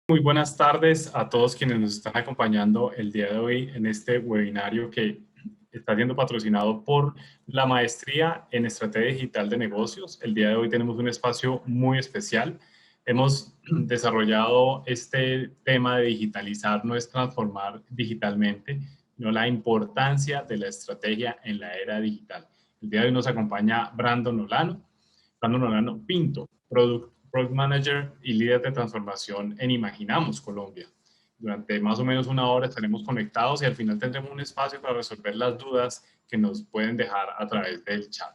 Muy buenas tardes a todos quienes nos están acompañando el día de hoy en este webinario que está siendo patrocinado por la Maestría en Estrategia Digital de Negocios. El día de hoy tenemos un espacio muy especial. Hemos desarrollado este tema de digitalizar, no es transformar digitalmente, sino la importancia de la estrategia en la era digital. El día de hoy nos acompaña Brandon Olano Pinto, Product Manager y líder de transformación en Imaginamos Colombia. Durante más o menos una hora estaremos conectados y al final tendremos un espacio para resolver las dudas que nos pueden dejar a través del chat.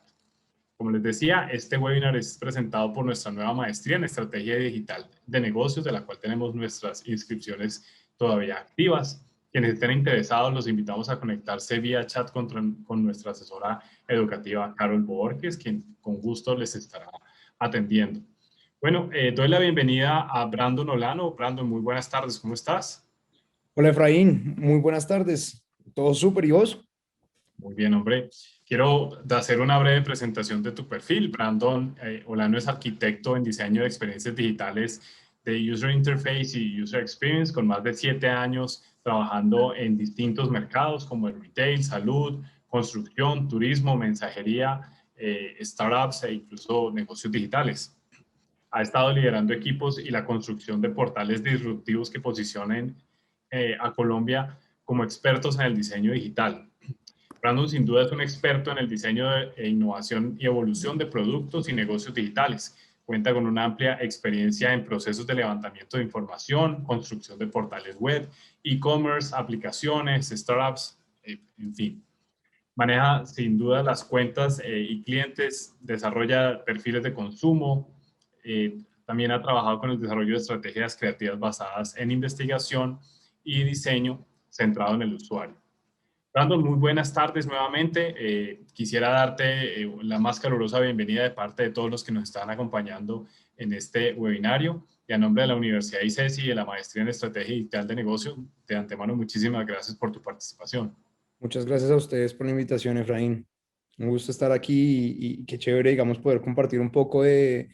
Como les decía, este webinar es presentado por nuestra nueva maestría en Estrategia Digital de Negocios, de la cual tenemos nuestras inscripciones todavía activas. Quienes estén interesados, los invitamos a conectarse vía chat con nuestra asesora educativa, Carol Borges, quien con gusto les estará atendiendo. Bueno, doy la bienvenida a Brandon Olano. Brandon, muy buenas tardes, ¿cómo estás? Hola Efraín, muy buenas tardes. ¿Todo súper y vos? Muy bien, hombre. Quiero hacer una breve presentación de tu perfil. Brandon Olano es arquitecto en diseño de experiencias digitales de User Interface y User Experience, con más de 7 años trabajando en distintos mercados como el retail, salud, construcción, turismo, mensajería, startups e incluso negocios digitales. Ha estado liderando equipos y la construcción de portales disruptivos que posicionen a Colombia como expertos en el diseño digital. Brandon sin duda es un experto en el diseño de innovación y evolución de productos y negocios digitales. Cuenta con una amplia experiencia en procesos de levantamiento de información, construcción de portales web, e-commerce, aplicaciones, startups, en fin. Maneja sin duda las cuentas y clientes, desarrolla perfiles de consumo, también ha trabajado con el desarrollo de estrategias creativas basadas en investigación y diseño centrado en el usuario. Brandon, muy buenas tardes nuevamente. Quisiera darte la más calurosa bienvenida de parte de todos los que nos están acompañando en este webinario. Y a nombre de la Universidad ICESI y de la Maestría en Estrategia Digital de Negocio, de antemano, muchísimas gracias por tu participación. Muchas gracias a ustedes por la invitación, Efraín. Un gusto estar aquí y qué chévere, digamos, poder compartir un poco de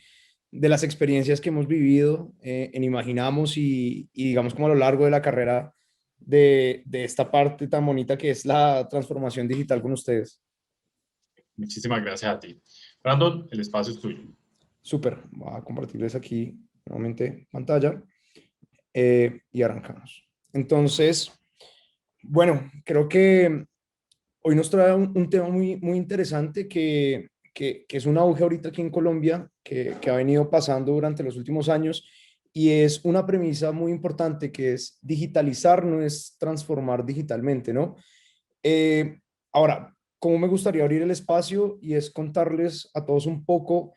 las experiencias que hemos vivido en Imaginamos digamos, como a lo largo de la carrera de esta parte tan bonita que es la transformación digital con ustedes. Muchísimas gracias a ti. Brandon, el espacio es tuyo. Súper, voy a compartirles aquí nuevamente pantalla y arrancamos. Entonces, bueno, creo que hoy nos trae un tema muy interesante que es un auge ahorita aquí en Colombia, que ha venido pasando durante los últimos años y es una premisa muy importante que es digitalizar, no es transformar digitalmente, ¿no? Eh, Ahora, ¿cómo me gustaría abrir el espacio? Y es contarles a todos un poco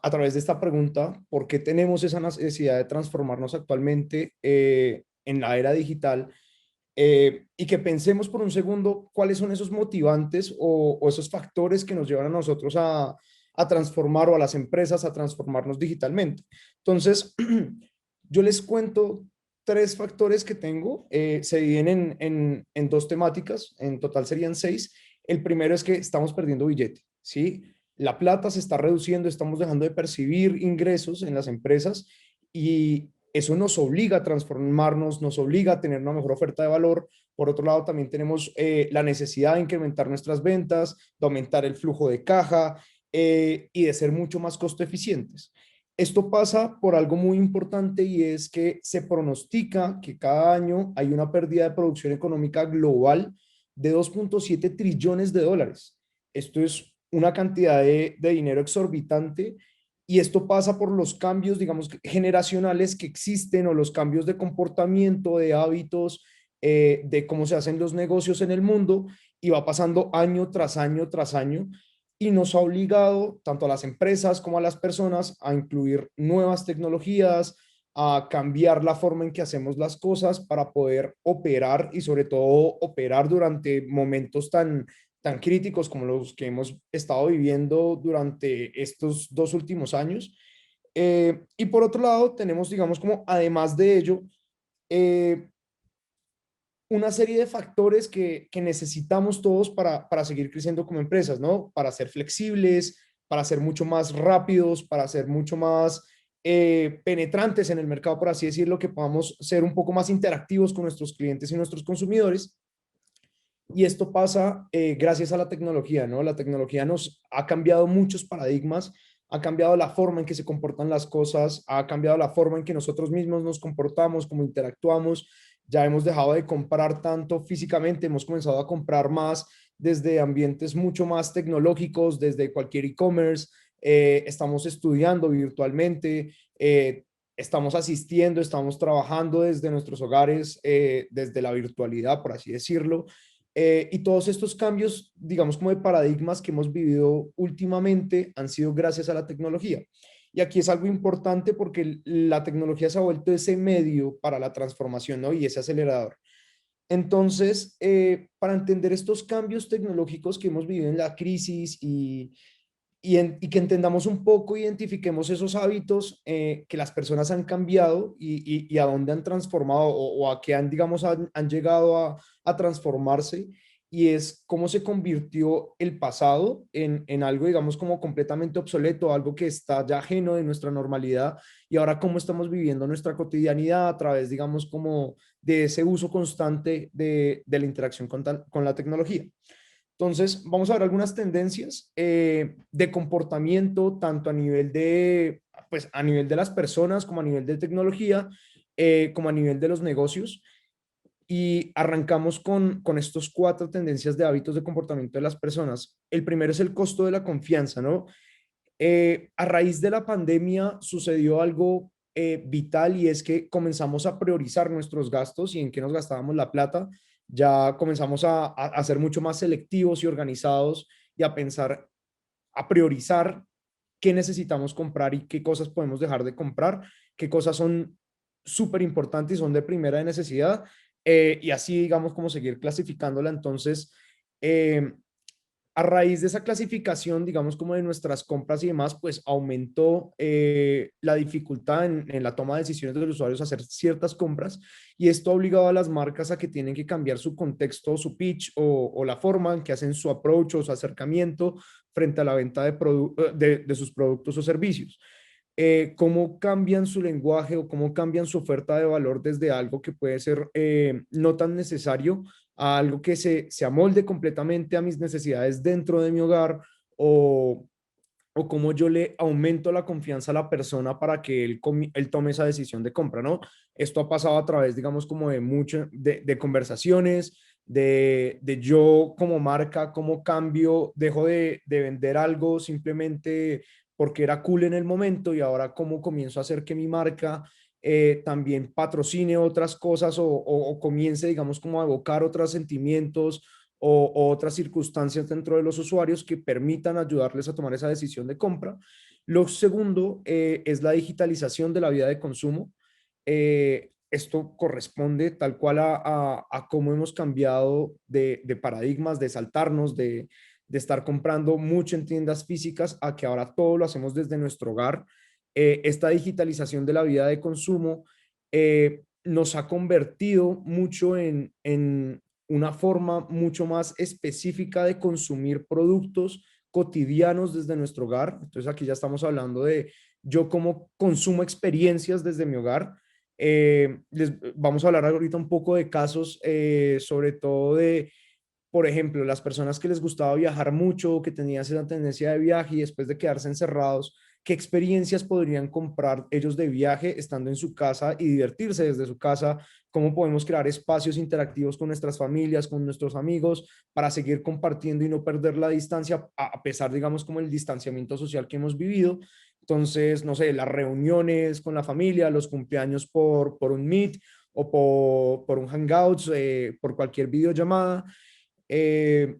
a través de esta pregunta, ¿por qué tenemos esa necesidad de transformarnos actualmente en la era digital? Y que pensemos por un segundo cuáles son esos motivantes o esos factores que nos llevan a nosotros a transformar o a las empresas a transformarnos digitalmente. Entonces, yo les cuento tres factores que tengo, se dividen en dos temáticas, en total serían seis. El primero es que estamos perdiendo billete, ¿sí? La plata se está reduciendo, estamos dejando de percibir ingresos en las empresas y eso nos obliga a transformarnos, nos obliga a tener una mejor oferta de valor. Por otro lado, también tenemos la necesidad de incrementar nuestras ventas, de aumentar el flujo de caja y de ser mucho más costo eficientes. Esto pasa por algo muy importante y es que se pronostica que cada año hay una pérdida de producción económica global de 2.7 trillones de dólares. Esto es una cantidad de dinero exorbitante y esto pasa por los cambios, digamos, generacionales que existen o los cambios de comportamiento, de hábitos, de cómo se hacen los negocios en el mundo y va pasando año tras año tras año y nos ha obligado tanto a las empresas como a las personas a incluir nuevas tecnologías, a cambiar la forma en que hacemos las cosas para poder operar y sobre todo operar durante momentos tan críticos como los que hemos estado viviendo durante estos dos últimos años. Y por otro lado, tenemos, digamos, como además de ello, eh, una serie de factores que necesitamos todos para seguir creciendo como empresas, ¿no? Para ser flexibles, para ser mucho más rápidos, para ser mucho más penetrantes en el mercado, por así decirlo, que podamos ser un poco más interactivos con nuestros clientes y nuestros consumidores. Y esto pasa gracias a la tecnología, ¿no? La tecnología nos ha cambiado muchos paradigmas, ha cambiado la forma en que se comportan las cosas, ha cambiado la forma en que nosotros mismos nos comportamos, cómo interactuamos. Ya hemos dejado de comprar tanto físicamente, hemos comenzado a comprar más desde ambientes mucho más tecnológicos, desde cualquier e-commerce. Estamos estudiando virtualmente, estamos asistiendo, estamos trabajando desde nuestros hogares, desde la virtualidad, por así decirlo. Y todos estos cambios, digamos, como de paradigmas que hemos vivido últimamente han sido gracias a la tecnología. Y aquí es algo importante porque la tecnología se ha vuelto ese medio para la transformación, ¿no? Y ese acelerador. Entonces, para entender estos cambios tecnológicos que hemos vivido en la crisis y que entendamos un poco, identifiquemos esos hábitos que las personas han cambiado y a dónde han transformado o a qué han, digamos, han llegado a transformarse, y es cómo se convirtió el pasado en algo, digamos, como completamente obsoleto, algo que está ya ajeno de nuestra normalidad, y ahora cómo estamos viviendo nuestra cotidianidad a través, digamos, como de ese uso constante de la interacción con la tecnología. Entonces, vamos a ver algunas tendencias de comportamiento, tanto a nivel de, pues, a nivel de las personas, como a nivel de tecnología, como a nivel de los negocios. Y arrancamos con estos cuatro tendencias de hábitos de comportamiento de las personas. El primero es el costo de la confianza, ¿no? A raíz de la pandemia sucedió algo vital, y es que comenzamos a priorizar nuestros gastos y en qué nos gastábamos la plata. Ya comenzamos a ser mucho más selectivos y organizados y a pensar, a priorizar qué necesitamos comprar y qué cosas podemos dejar de comprar, qué cosas son súper importantes y son de primera de necesidad, y así, digamos, como seguir clasificándola. Entonces, eh, a raíz de esa clasificación, digamos, como de nuestras compras y demás, pues aumentó la dificultad en la toma de decisiones de los usuarios a hacer ciertas compras, y esto ha obligado a las marcas a que tienen que cambiar su contexto, su pitch o la forma en que hacen su approach o su acercamiento frente a la venta de sus productos o servicios. Cómo cambian su lenguaje o cómo cambian su oferta de valor desde algo que puede ser no tan necesario a algo que se amolde completamente a mis necesidades dentro de mi hogar, o cómo yo le aumento la confianza a la persona para que él tome esa decisión de compra, ¿no? Esto ha pasado a través, digamos, como de de conversaciones, de yo como marca, cómo cambio, dejo de vender algo simplemente porque era cool en el momento, y ahora cómo comienzo a hacer que mi marca también patrocine otras cosas, o comience, digamos, como a evocar otros sentimientos o otras circunstancias dentro de los usuarios que permitan ayudarles a tomar esa decisión de compra. Lo segundo es la digitalización de la vida de consumo. Esto corresponde tal cual a cómo hemos cambiado de paradigmas, de saltarnos, de estar comprando mucho en tiendas físicas, a que ahora todo lo hacemos desde nuestro hogar. Esta digitalización de la vida de consumo nos ha convertido mucho en una forma mucho más específica de consumir productos cotidianos desde nuestro hogar. Entonces aquí ya estamos hablando de yo cómo consumo experiencias desde mi hogar. Vamos a hablar ahorita un poco de casos, sobre todo de, por ejemplo, las personas que les gustaba viajar mucho, que tenían esa tendencia de viaje y después de quedarse encerrados, ¿qué experiencias podrían comprar ellos de viaje estando en su casa y divertirse desde su casa? ¿Cómo podemos crear espacios interactivos con nuestras familias, con nuestros amigos, para seguir compartiendo y no perder la distancia, a pesar, digamos, como el distanciamiento social que hemos vivido? Entonces, no sé, las reuniones con la familia, los cumpleaños por un Meet o por un Hangouts, por cualquier videollamada, eh,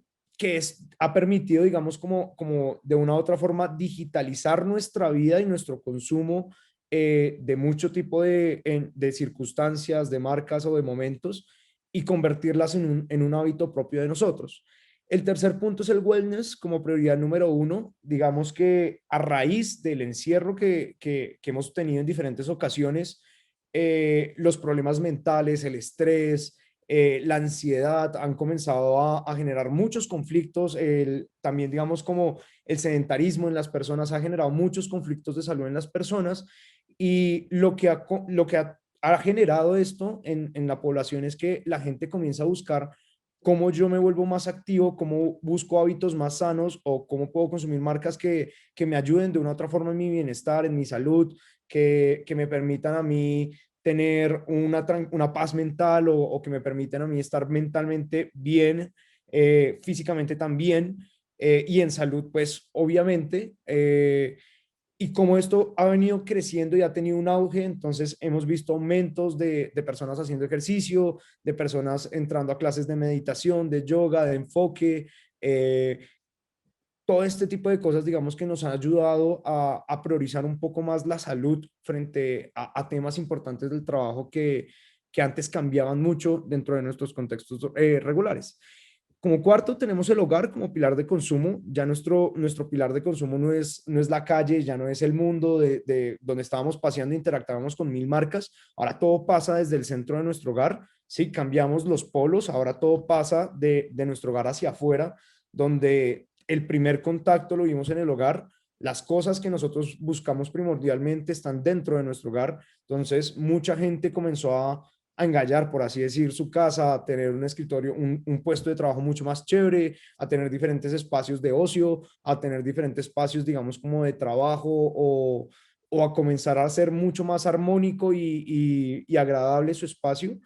ha permitido, digamos, como de una u otra forma digitalizar nuestra vida y nuestro consumo de mucho tipo de circunstancias, de marcas o de momentos, y convertirlas en un hábito propio de nosotros. El tercer punto es el wellness como prioridad número uno. Digamos que a raíz del encierro que hemos tenido en diferentes ocasiones, los problemas mentales, el estrés, la ansiedad han comenzado a generar muchos conflictos. También, digamos, como el sedentarismo en las personas ha generado muchos conflictos de salud en las personas, Y lo que ha generado esto en la población es que la gente comienza a buscar cómo yo me vuelvo más activo, cómo busco hábitos más sanos o cómo puedo consumir marcas que me ayuden de una u otra forma en mi bienestar, en mi salud, que me permitan a mí tener una paz mental o que me permitan a mí estar mentalmente bien, físicamente también y en salud, pues obviamente. Y como esto ha venido creciendo y ha tenido un auge, entonces hemos visto aumentos de personas haciendo ejercicio, de personas entrando a clases de meditación, de yoga, de enfoque, eh, todo este tipo de cosas, digamos, que nos han ayudado a priorizar un poco más la salud frente a temas importantes del trabajo que antes cambiaban mucho dentro de nuestros contextos regulares. Como cuarto, tenemos el hogar como pilar de consumo. Ya nuestro pilar de consumo no es la calle, ya no es el mundo de donde estábamos paseando e interactuábamos con mil marcas. Ahora todo pasa desde el centro de nuestro hogar. Sí, cambiamos los polos. Ahora todo pasa de nuestro hogar hacia afuera, donde el primer contacto lo vimos en el hogar. Las cosas que nosotros buscamos primordialmente están dentro de nuestro hogar. Entonces, mucha gente comenzó a engallar, por así decir, su casa, a tener un escritorio, un puesto de trabajo mucho más chévere, a tener diferentes espacios de ocio, a tener diferentes espacios, digamos, como de trabajo o a comenzar a ser mucho más armónico y agradable su espacio.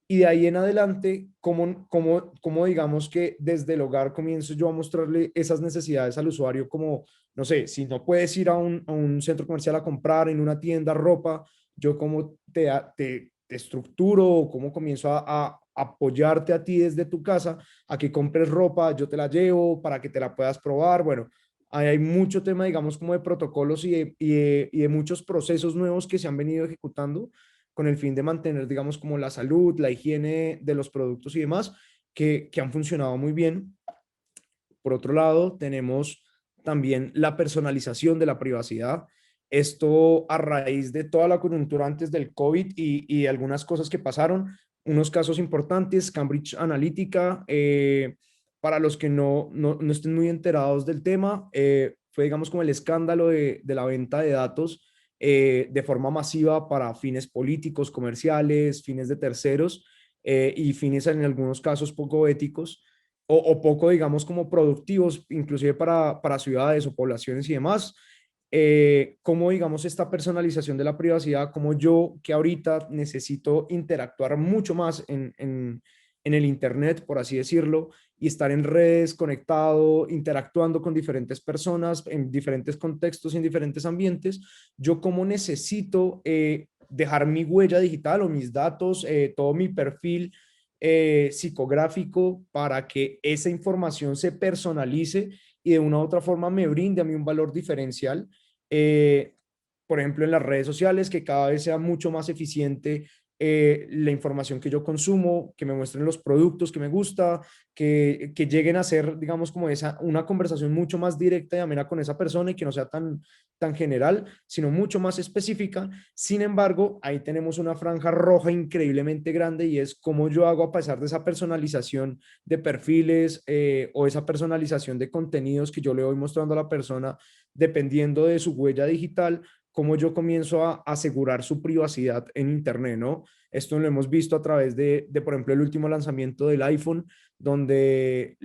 Y de ahí en adelante, como digamos que desde el hogar comienzo yo a mostrarle esas necesidades al usuario, como, no sé, si no puedes ir a un centro comercial a comprar en una tienda ropa, yo como te estructuro o cómo comienzo a apoyarte a ti desde tu casa, a que compres ropa, yo te la llevo para que te la puedas probar. Bueno, ahí hay mucho tema, digamos, como de protocolos y de muchos procesos nuevos que se han venido ejecutando con el fin de mantener, digamos, como la salud, la higiene de los productos y demás, que han funcionado muy bien. Por otro lado, tenemos también la personalización de la privacidad. Esto a raíz de toda la coyuntura antes del COVID y algunas cosas que pasaron, unos casos importantes, Cambridge Analytica, para los que no estén muy enterados del tema, fue, digamos, como el escándalo de la venta de datos de forma masiva para fines políticos, comerciales, fines de terceros y fines en algunos casos poco éticos o poco, digamos, como productivos, inclusive para ciudades o poblaciones y demás. Cómo, digamos, esta personalización de la privacidad, como yo que ahorita necesito interactuar mucho más en el Internet, por así decirlo, y estar en redes, conectado, interactuando con diferentes personas, en diferentes contextos, en diferentes ambientes, yo como necesito dejar mi huella digital o mis datos, todo mi perfil psicográfico para que esa información se personalice y de una u otra forma me brinde a mí un valor diferencial. Eh, por ejemplo, en las redes sociales, que cada vez sea mucho más eficiente la información que yo consumo, que me muestren los productos que me gusta, que lleguen a ser, digamos, como una conversación mucho más directa y amena con esa persona y que no sea tan general, sino mucho más específica. Sin embargo, ahí tenemos una franja roja increíblemente grande y es cómo yo hago a pesar de esa personalización de perfiles o esa personalización de contenidos que yo le voy mostrando a la persona dependiendo de su huella digital, cómo yo comienzo a asegurar su privacidad en Internet, ¿no? Esto lo hemos visto a través por ejemplo, el último lanzamiento del iPhone, donde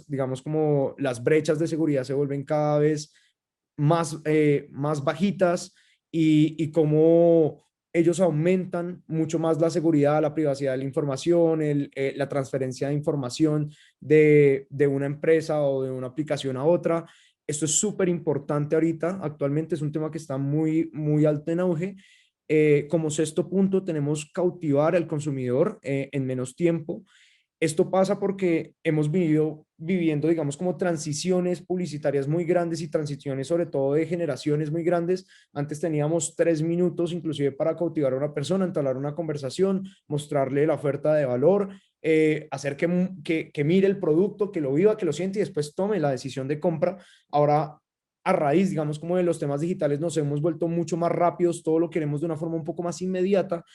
digamos, como las brechas de seguridad se vuelven cada vez más bajitas y cómo ellos aumentan mucho más la seguridad, la privacidad de la información, la transferencia de información de una empresa o de una aplicación a otra. Esto es súper importante ahorita, actualmente es un tema que está muy, muy alto en auge. Como sexto punto, tenemos cautivar al consumidor en menos tiempo. Esto pasa porque hemos vivido viviendo, digamos, como transiciones publicitarias muy grandes y transiciones sobre todo de generaciones muy grandes. Antes teníamos 3 minutos inclusive para cautivar a una persona, entablar una conversación, mostrarle la oferta de valor, hacer que mire el producto, que lo viva, que lo siente y después tome la decisión de compra. Ahora, a raíz, digamos, como de los temas digitales, nos hemos vuelto mucho más rápidos, todo lo queremos de una forma un poco más inmediata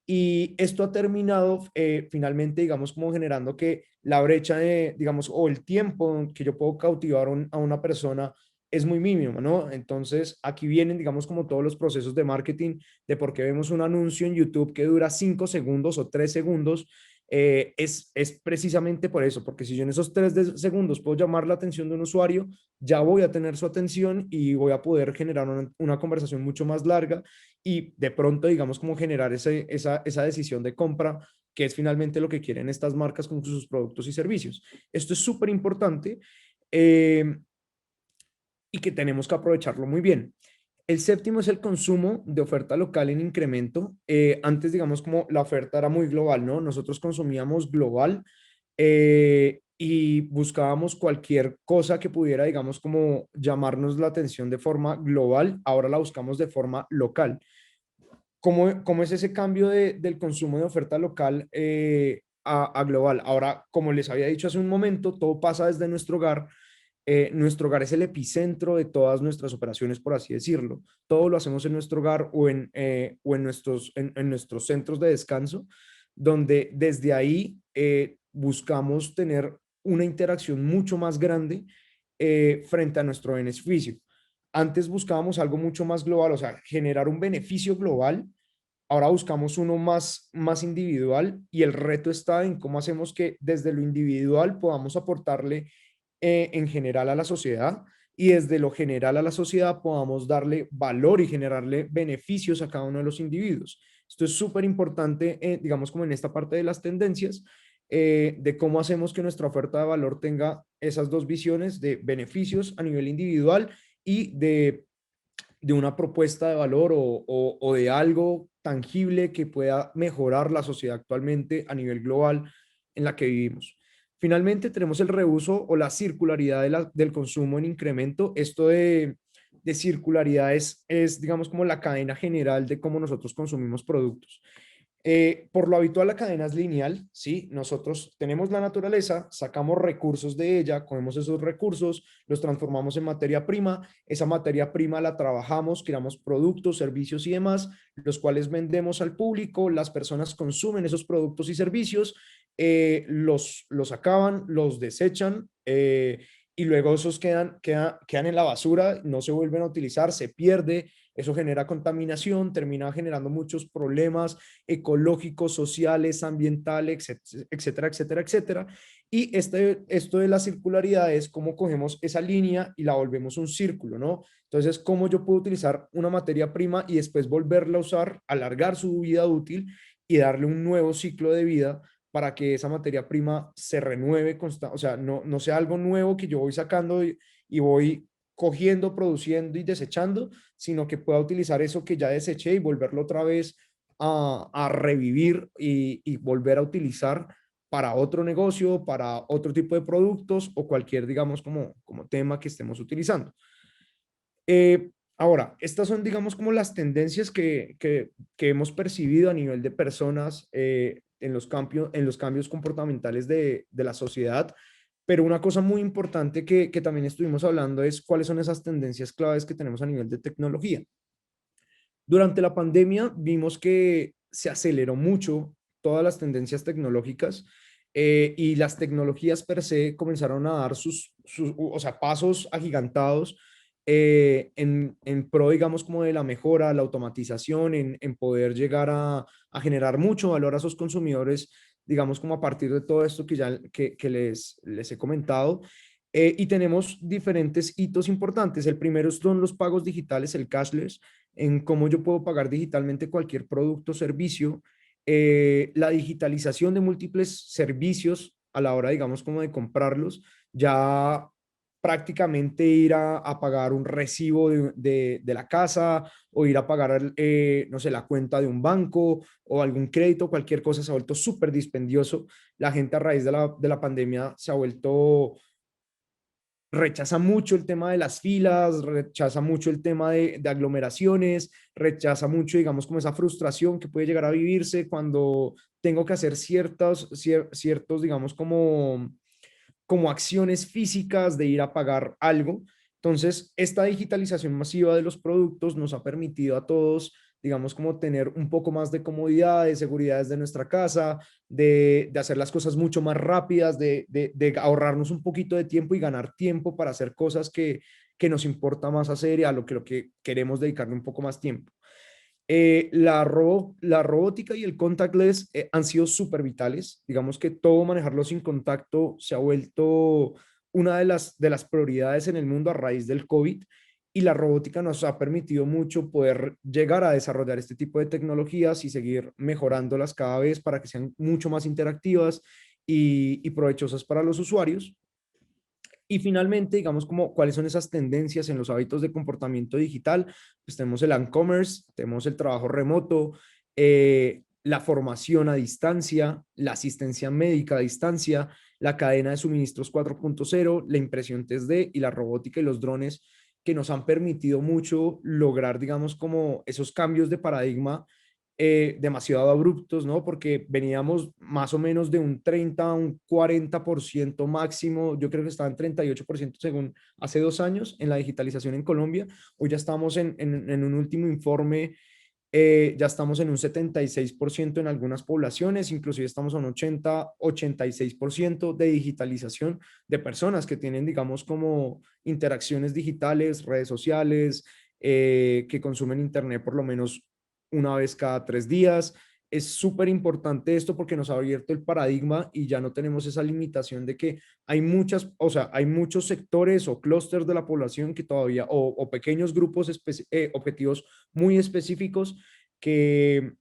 y esto ha terminado finalmente, digamos, como generando que la brecha de, digamos, o el tiempo que yo puedo cautivar a una persona es muy mínimo, ¿no? Entonces, aquí vienen, digamos, como todos los procesos de marketing, de por qué vemos un anuncio en YouTube que dura 5 segundos o 3 segundos, es precisamente por eso, porque si yo en esos 3 segundos puedo llamar la atención de un usuario, ya voy a tener su atención y voy a poder generar una conversación mucho más larga y de pronto, digamos, como generar esa decisión de compra, que es finalmente lo que quieren estas marcas con sus productos y servicios. Esto es súper importante y que tenemos que aprovecharlo muy bien. El séptimo es el consumo de oferta local en incremento. Antes, digamos, como la oferta era muy global, ¿no? Nosotros consumíamos global y buscábamos cualquier cosa que pudiera, digamos, como llamarnos la atención de forma global. Ahora la buscamos de forma local. ¿Cómo es ese cambio del consumo de oferta local a global? Ahora, como les había dicho hace un momento, todo pasa desde nuestro hogar es el epicentro de todas nuestras operaciones, por así decirlo. Todo lo hacemos en nuestro hogar o en nuestros centros de descanso, donde desde ahí buscamos tener una interacción mucho más grande frente a nuestro beneficio. Antes buscábamos algo mucho más global, o sea, generar un beneficio global. Ahora buscamos uno más individual y el reto está en cómo hacemos que desde lo individual podamos aportarle en general a la sociedad y desde lo general a la sociedad podamos darle valor y generarle beneficios a cada uno de los individuos. Esto es súper importante, digamos, como en esta parte de las tendencias, de cómo hacemos que nuestra oferta de valor tenga esas dos visiones de beneficios a nivel individual y de una propuesta de valor o de algo tangible que pueda mejorar la sociedad actualmente a nivel global en la que vivimos. Finalmente, tenemos el reuso o la circularidad del consumo en incremento. Esto de circularidad es, digamos, como la cadena general de cómo nosotros consumimos productos. Por lo habitual, la cadena es lineal, ¿sí? Nosotros tenemos la naturaleza, sacamos recursos de ella, cogemos esos recursos, los transformamos en materia prima, esa materia prima la trabajamos, creamos productos, servicios y demás, los cuales vendemos al público, las personas consumen esos productos y servicios, los acaban, los desechan, y luego esos quedan en la basura, no se vuelven a utilizar, se pierde, eso genera contaminación, termina generando muchos problemas ecológicos, sociales, ambientales, etcétera, etcétera, etcétera. Y esto de la circularidad es cómo cogemos esa línea y la volvemos un círculo, ¿no? Entonces, cómo yo puedo utilizar una materia prima y después volverla a usar, alargar su vida útil y darle un nuevo ciclo de vida para que esa materia prima se renueve, o sea, no sea algo nuevo que yo voy sacando y voy cogiendo, produciendo y desechando, sino que pueda utilizar eso que ya deseché y volverlo otra vez a revivir y volver a utilizar para otro negocio, para otro tipo de productos o cualquier, digamos, como tema que estemos utilizando. Ahora, estas son, digamos, como las tendencias que hemos percibido a nivel de personas en los cambios comportamentales de la sociedad. Pero una cosa muy importante que también estuvimos hablando es cuáles son esas tendencias claves que tenemos a nivel de tecnología. Durante la pandemia vimos que se aceleró mucho todas las tendencias tecnológicas y las tecnologías per se comenzaron a dar o sea, pasos agigantados en pro, digamos, como de la mejora, la automatización, en poder llegar a generar mucho valor a sus consumidores, digamos, como a partir de todo esto que les he comentado. Y tenemos diferentes hitos importantes. El primero son los pagos digitales, el cashless, en cómo yo puedo pagar digitalmente cualquier producto o servicio, la digitalización de múltiples servicios a la hora, digamos, como de comprarlos, ya prácticamente ir a pagar un recibo de la casa o ir a pagar, no sé, la cuenta de un banco o algún crédito, cualquier cosa se ha vuelto súper dispendioso. La gente a raíz de la pandemia se ha vuelto rechaza mucho el tema de las filas, rechaza mucho el tema de aglomeraciones, rechaza mucho, digamos, como esa frustración que puede llegar a vivirse cuando tengo que hacer ciertos, digamos, como acciones físicas de ir a pagar algo. Entonces, esta digitalización masiva de los productos nos ha permitido a todos, digamos, como tener un poco más de comodidad, de seguridad desde nuestra casa, de hacer las cosas mucho más rápidas, de ahorrarnos un poquito de tiempo y ganar tiempo para hacer cosas que nos importa más hacer y a lo que queremos dedicarle un poco más tiempo. La robótica y el contactless han sido súper vitales. Digamos que todo manejarlo sin contacto se ha vuelto una de las prioridades en el mundo a raíz del COVID, y la robótica nos ha permitido mucho poder llegar a desarrollar este tipo de tecnologías y seguir mejorándolas cada vez para que sean mucho más interactivas y provechosas para los usuarios. Y finalmente, digamos, como cuáles son esas tendencias en los hábitos de comportamiento digital. Pues tenemos el e-commerce, tenemos el trabajo remoto, la formación a distancia, la asistencia médica a distancia, la cadena de suministros 4.0, la impresión 3D y la robótica y los drones, que nos han permitido mucho lograr, digamos, como esos cambios de paradigma demasiado abruptos, ¿no? Porque veníamos más o menos de un 30 a un 40% máximo. Yo creo que estaba en 38% según hace 2 años en la digitalización en Colombia. Hoy ya estamos en un último informe, ya estamos en un 76% en algunas poblaciones, inclusive estamos en un 86% de digitalización de personas que tienen, digamos, como interacciones digitales, redes sociales, que consumen Internet por lo menos una vez cada 3 días. Es súper importante esto porque nos ha abierto el paradigma y ya no tenemos esa limitación de que hay muchas, o sea, hay muchos sectores o clústeres de la población que todavía, o pequeños grupos objetivos muy específicos que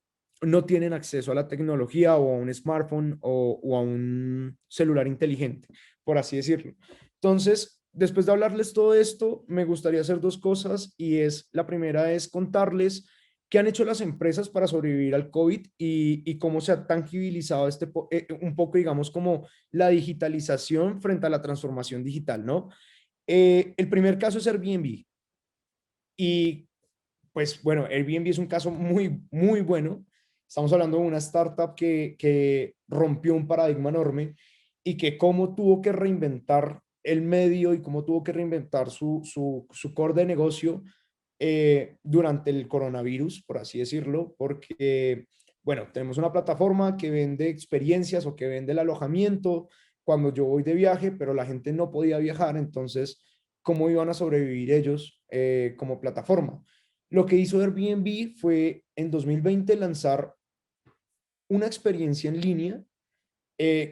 no tienen acceso a la tecnología o a un smartphone o a un celular inteligente, por así decirlo. Entonces, después de hablarles todo esto, me gustaría hacer dos cosas, y es, la primera es contarles qué han hecho las empresas para sobrevivir al COVID y cómo se ha tangibilizado un poco, digamos, como la digitalización frente a la transformación digital, ¿no? El primer caso es Airbnb. Y pues bueno, Airbnb es un caso muy, muy bueno. Estamos hablando de una startup que rompió un paradigma enorme y que cómo tuvo que reinventar el medio y cómo tuvo que reinventar su core de negocio durante el coronavirus, por así decirlo, porque, bueno, tenemos una plataforma que vende experiencias o que vende el alojamiento cuando yo voy de viaje, pero la gente no podía viajar. Entonces, ¿cómo iban a sobrevivir ellos como plataforma? Lo que hizo Airbnb fue en 2020 lanzar una experiencia en línea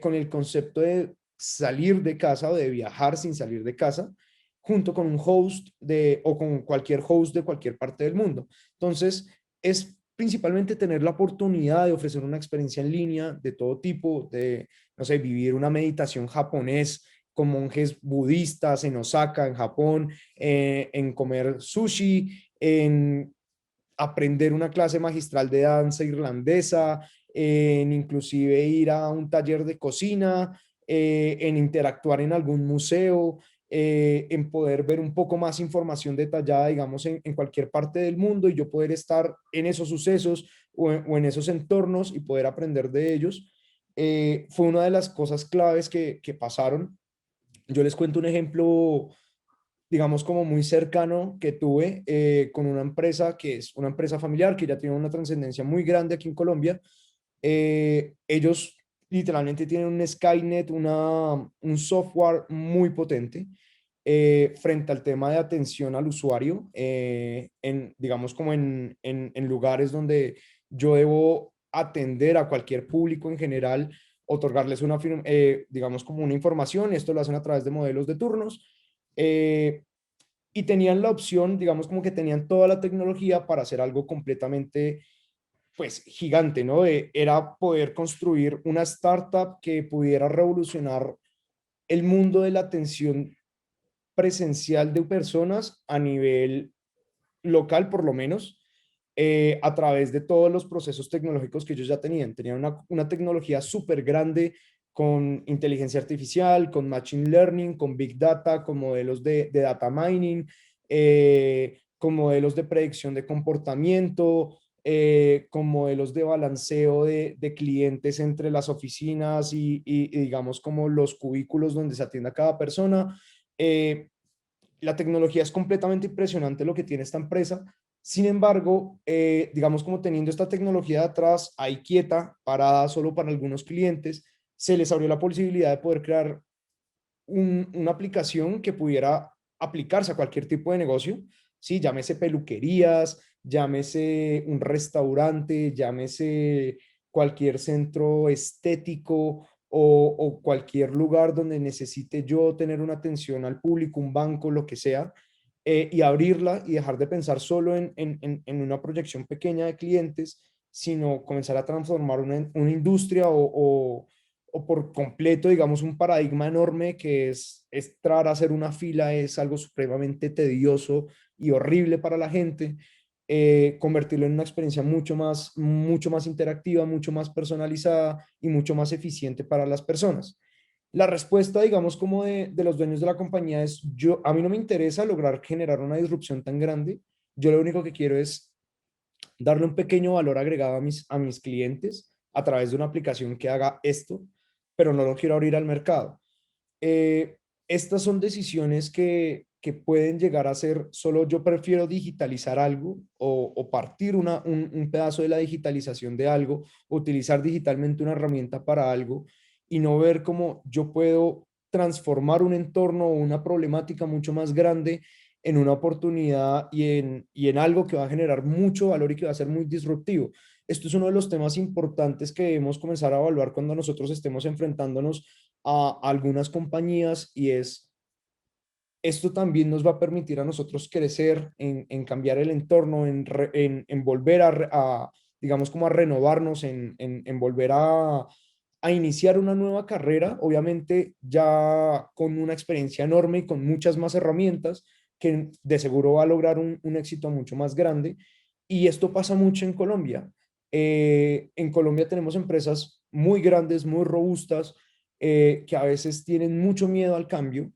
con el concepto de salir de casa o de viajar sin salir de casa, junto con un host o con cualquier host de cualquier parte del mundo. Entonces, es principalmente tener la oportunidad de ofrecer una experiencia en línea de todo tipo, de, no sé, vivir una meditación japonés con monjes budistas en Osaka, en Japón, en comer sushi, en aprender una clase magistral de danza irlandesa, en inclusive ir a un taller de cocina, en interactuar en algún museo, en poder ver un poco más información detallada, digamos, en cualquier parte del mundo, y yo poder estar en esos sucesos o en esos entornos y poder aprender de ellos. Fue una de las cosas claves que pasaron. Yo les cuento un ejemplo, digamos, como muy cercano que tuve con una empresa que es una empresa familiar que ya tiene una trascendencia muy grande aquí en Colombia. Ellos literalmente tienen un Skynet, un software muy potente frente al tema de atención al usuario, digamos, como en lugares donde yo debo atender a cualquier público en general, otorgarles digamos, como una información. Esto lo hacen a través de modelos de turnos. eh, y tenían la opción, digamos, como que tenían toda la tecnología para hacer algo completamente, pues, gigante, ¿no? Era poder construir una startup que pudiera revolucionar el mundo de la atención presencial de personas a nivel local, por lo menos, a través de todos los procesos tecnológicos que ellos ya tenían. Tenían una tecnología súper grande con inteligencia artificial, con machine learning, con big data, con modelos de data mining, con modelos de predicción de comportamiento, con modelos de balanceo de clientes entre las oficinas y digamos como los cubículos donde se atiende a cada persona. La tecnología es completamente impresionante lo que tiene esta empresa. Sin embargo, digamos, como teniendo esta tecnología de atrás, ahí quieta, parada solo para algunos clientes, se les abrió la posibilidad de poder crear una aplicación que pudiera aplicarse a cualquier tipo de negocio, ¿sí? Llámese peluquerías, llámese un restaurante, llámese cualquier centro estético o cualquier lugar donde necesite yo tener una atención al público, un banco, lo que sea, y abrirla y dejar de pensar solo en una proyección pequeña de clientes, sino comenzar a transformar una industria o por completo, digamos, un paradigma enorme que es entrar a hacer una fila es algo supremamente tedioso y horrible para la gente, convertirlo en una experiencia mucho más interactiva, mucho más personalizada y mucho más eficiente para las personas. La respuesta, digamos, como de los dueños de la compañía es, a mí no me interesa lograr generar una disrupción tan grande, yo lo único que quiero es darle un pequeño valor agregado a mis clientes a través de una aplicación que haga esto, pero no lo quiero abrir al mercado. Estas son decisiones que pueden llegar a ser, solo yo prefiero digitalizar algo o partir un pedazo de la digitalización de algo, utilizar digitalmente una herramienta para algo y no ver cómo yo puedo transformar un entorno o una problemática mucho más grande en una oportunidad y en algo que va a generar mucho valor y que va a ser muy disruptivo. Esto es uno de los temas importantes que debemos comenzar a evaluar cuando nosotros estemos enfrentándonos a algunas compañías y es, esto también nos va a permitir a nosotros crecer en cambiar el entorno, en volver digamos, como a renovarnos, en volver a iniciar una nueva carrera, obviamente ya con una experiencia enorme y con muchas más herramientas que de seguro va a lograr un éxito mucho más grande. Y esto pasa mucho en Colombia. En Colombia tenemos empresas muy grandes, muy robustas, que a veces tienen mucho miedo al cambio,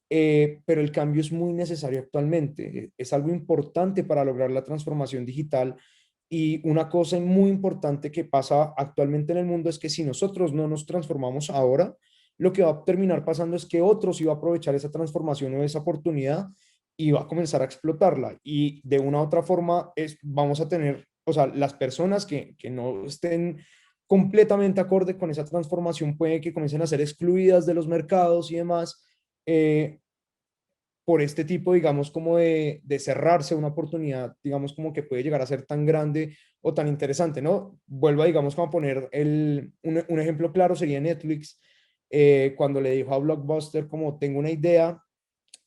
pero el cambio es muy necesario actualmente. Es algo importante para lograr la transformación digital y una cosa muy importante que pasa actualmente en el mundo es que si nosotros no nos transformamos ahora, lo que va a terminar pasando es que otros iban a aprovechar esa transformación o esa oportunidad y va a comenzar a explotarla. Y de una u otra forma vamos a tener, o sea, las personas que no estén completamente acorde con esa transformación puede que comiencen a ser excluidas de los mercados y demás. eh, por este tipo, digamos, como de cerrarse una oportunidad, digamos, como que puede llegar a ser tan grande o tan interesante, ¿no? Vuelvo a, digamos, como a poner un ejemplo claro sería Netflix, cuando le dijo a Blockbuster como tengo una idea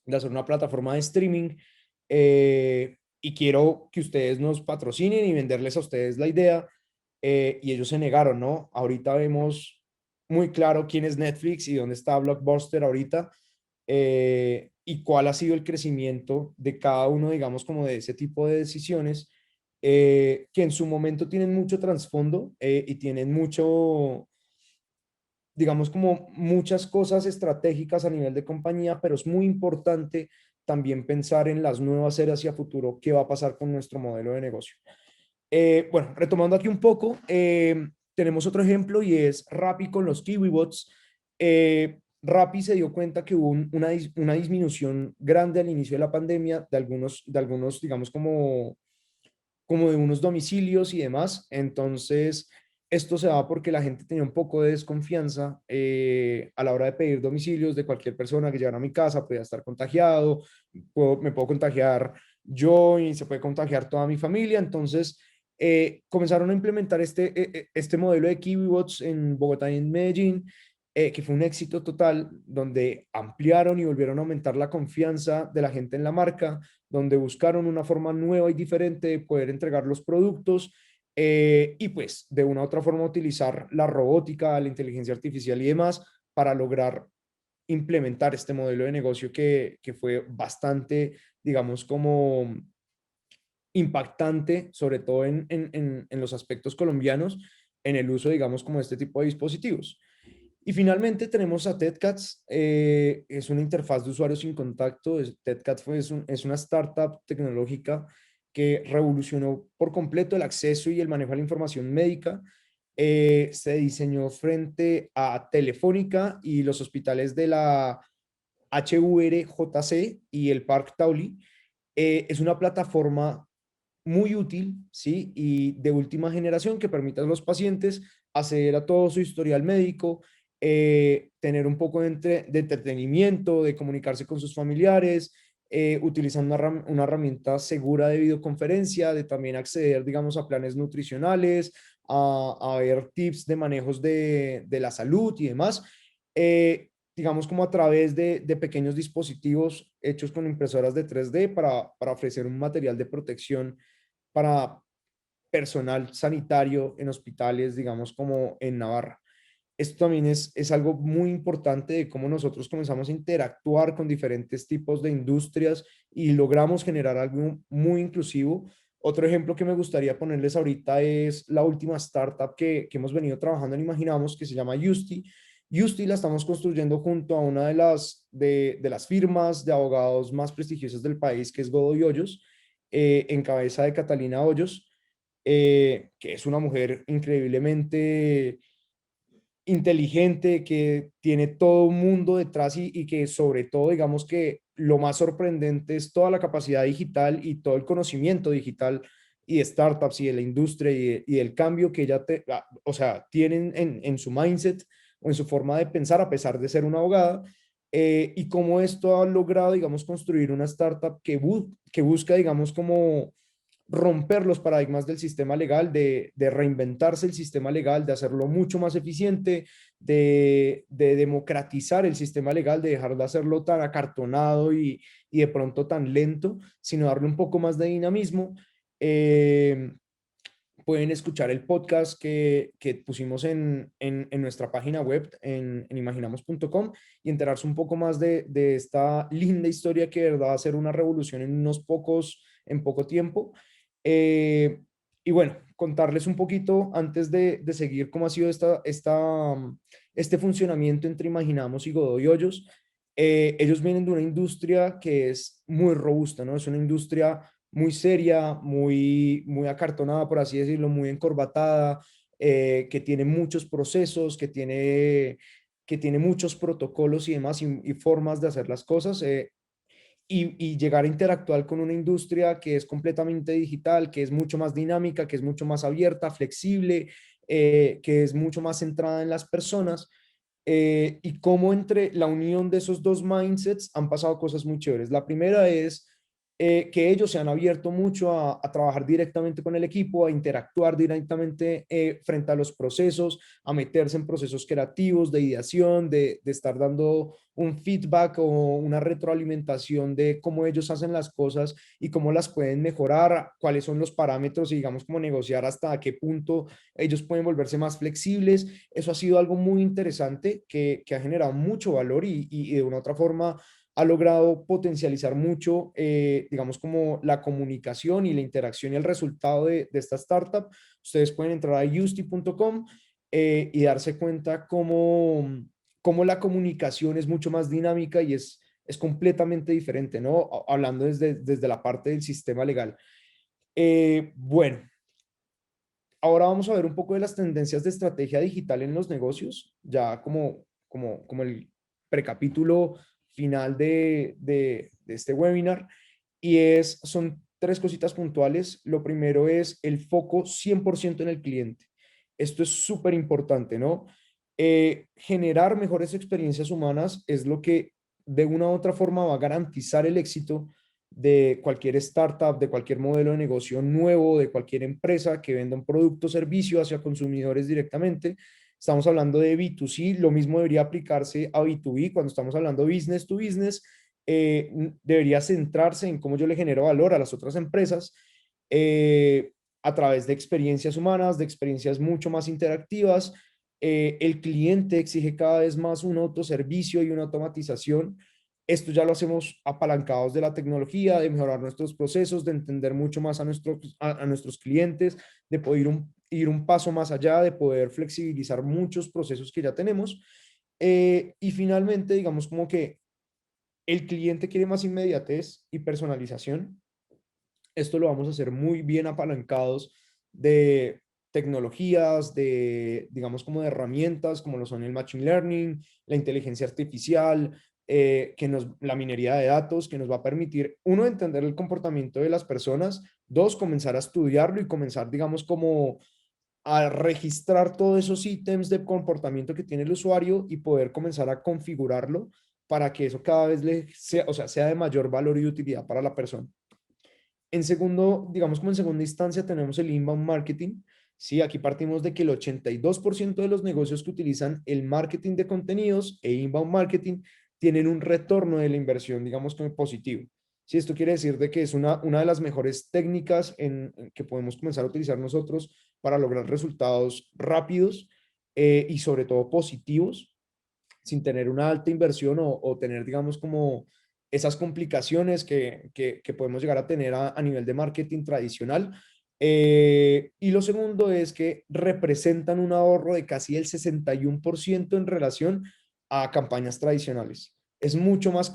de hacer una plataforma de streaming y quiero que ustedes nos patrocinen y venderles a ustedes la idea, y ellos se negaron, ¿no? Ahorita vemos muy claro quién es Netflix y dónde está Blockbuster ahorita, y cuál ha sido el crecimiento de cada uno, digamos, como de ese tipo de decisiones, que en su momento tienen mucho trasfondo y tienen mucho, digamos, como muchas cosas estratégicas a nivel de compañía, pero es muy importante también pensar en las nuevas eras y a futuro, qué va a pasar con nuestro modelo de negocio. Bueno, retomando aquí un poco, tenemos otro ejemplo y es Rappi con los KiwiBots. Rappi se dio cuenta que hubo una disminución grande al inicio de la pandemia de algunos digamos, como de unos domicilios y demás. Entonces, esto se da porque la gente tenía un poco de desconfianza a la hora de pedir domicilios de cualquier persona que llegara a mi casa, podía estar contagiado, me puedo contagiar yo y se puede contagiar toda mi familia. Entonces, comenzaron a implementar este modelo de KiwiBots en Bogotá y en Medellín, que fue un éxito total, donde ampliaron y volvieron a aumentar la confianza de la gente en la marca, donde buscaron una forma nueva y diferente de poder entregar los productos, y pues de una u otra forma utilizar la robótica, la inteligencia artificial y demás para lograr implementar este modelo de negocio que fue bastante, digamos, como impactante, sobre todo en los aspectos colombianos, en el uso, digamos, como este tipo de dispositivos. Y finalmente tenemos a TEDCATS, es una interfaz de usuario sin contacto. TEDCATS es una startup tecnológica que revolucionó por completo el acceso y el manejo de la información médica. Se diseñó frente a Telefónica y los hospitales de la HVRJC y el Parque Taulí. Es una plataforma muy útil, ¿sí? Y de última generación que permite a los pacientes acceder a todo su historial médico, tener un poco de entretenimiento, de comunicarse con sus familiares, utilizando una herramienta segura de videoconferencia, de también acceder, digamos, a planes nutricionales, a ver tips de manejos de la salud y demás, digamos como a través de pequeños dispositivos hechos con impresoras de 3D para ofrecer un material de protección para personal sanitario en hospitales, digamos como en Navarra. Esto también es algo muy importante de cómo nosotros comenzamos a interactuar con diferentes tipos de industrias y logramos generar algo muy inclusivo. Otro ejemplo que me gustaría ponerles ahorita es la última startup que hemos venido trabajando en Imaginamos, que se llama Justy. Justy la estamos construyendo junto a una de las firmas de abogados más prestigiosas del país, que es Godoy Hoyos, en cabeza de Catalina Hoyos, que es una mujer increíblemente inteligente, que tiene todo un mundo detrás y que sobre todo, digamos que lo más sorprendente es toda la capacidad digital y todo el conocimiento digital y de startups y de la industria y del cambio que ella, o sea, tienen en su mindset o en su forma de pensar a pesar de ser una abogada. Y cómo esto ha logrado, digamos, construir una startup que busca, digamos, como romper los paradigmas del sistema legal, de reinventarse el sistema legal, de hacerlo mucho más eficiente, de democratizar el sistema legal, de dejar de hacerlo tan acartonado y de pronto tan lento, sino darle un poco más de dinamismo. Eh, Pueden escuchar el podcast que pusimos en nuestra página web, en imaginamos.com, y enterarse un poco más de esta linda historia que de verdad va a ser una revolución en poco tiempo. Eh, y bueno, contarles un poquito antes de seguir cómo ha sido este funcionamiento entre Imaginamos y Godoy Hoyos. Ellos vienen de una industria que es muy robusta, ¿no? Es una industria muy seria, muy acartonada, por así decirlo, muy encorbatada, que tiene muchos procesos, que tiene muchos protocolos y demás y formas de hacer las cosas. Y llegar a interactuar con una industria que es completamente digital, que es mucho más dinámica, que es mucho más abierta, flexible, que es mucho más centrada en las personas. Y cómo entre la unión de esos dos mindsets han pasado cosas muy chéveres. La primera es que ellos se han abierto mucho a trabajar directamente con el equipo, a interactuar directamente frente a los procesos, a meterse en procesos creativos, de ideación, de estar dando un feedback o una retroalimentación de cómo ellos hacen las cosas y cómo las pueden mejorar, cuáles son los parámetros y digamos cómo negociar hasta qué punto ellos pueden volverse más flexibles. Eso ha sido algo muy interesante que ha generado mucho valor y de una otra forma ha logrado potencializar mucho, digamos, como la comunicación y la interacción y el resultado de esta startup. Ustedes pueden entrar a justy.com y darse cuenta cómo la comunicación es mucho más dinámica y es completamente diferente, ¿no? Hablando desde la parte del sistema legal. Bueno, ahora vamos a ver un poco de las tendencias de estrategia digital en los negocios, ya como el precapítulo final de este webinar, son tres cositas puntuales. Lo primero es el foco 100% en el cliente. Esto es súper importante, ¿no? Generar mejores experiencias humanas es lo que de una u otra forma va a garantizar el éxito de cualquier startup, de cualquier modelo de negocio nuevo, de cualquier empresa que venda un producto o servicio hacia consumidores directamente. Estamos hablando de B2C, lo mismo debería aplicarse a B2B. Cuando estamos hablando business to business, debería centrarse en cómo yo le genero valor a las otras empresas a través de experiencias humanas, de experiencias mucho más interactivas. El cliente exige cada vez más un autoservicio y una automatización. Esto ya lo hacemos apalancados de la tecnología, de mejorar nuestros procesos, de entender mucho más a nuestros clientes, de poder ir un paso más allá, de poder flexibilizar muchos procesos que ya tenemos. Y finalmente, digamos como que el cliente quiere más inmediatez y personalización. Esto lo vamos a hacer muy bien apalancados de tecnologías, digamos, como de herramientas, como lo son el Machine Learning, la inteligencia artificial, la minería de datos, que nos va a permitir, uno, entender el comportamiento de las personas, dos, comenzar a estudiarlo y comenzar, digamos, como a registrar todos esos ítems de comportamiento que tiene el usuario y poder comenzar a configurarlo para que eso cada vez sea, o sea, sea de mayor valor y utilidad para la persona. En segundo, digamos como en segunda instancia, tenemos el inbound marketing. Sí, aquí partimos de que el 82% de los negocios que utilizan el marketing de contenidos e inbound marketing tienen un retorno de la inversión, digamos, como positivo. Sí, esto quiere decir de que es una de las mejores técnicas que podemos comenzar a utilizar nosotros para lograr resultados rápidos y sobre todo positivos, sin tener una alta inversión o tener, digamos, como esas complicaciones que podemos llegar a tener a nivel de marketing tradicional. Y lo segundo es que representan un ahorro de casi el 61% en relación a campañas tradicionales. Es mucho más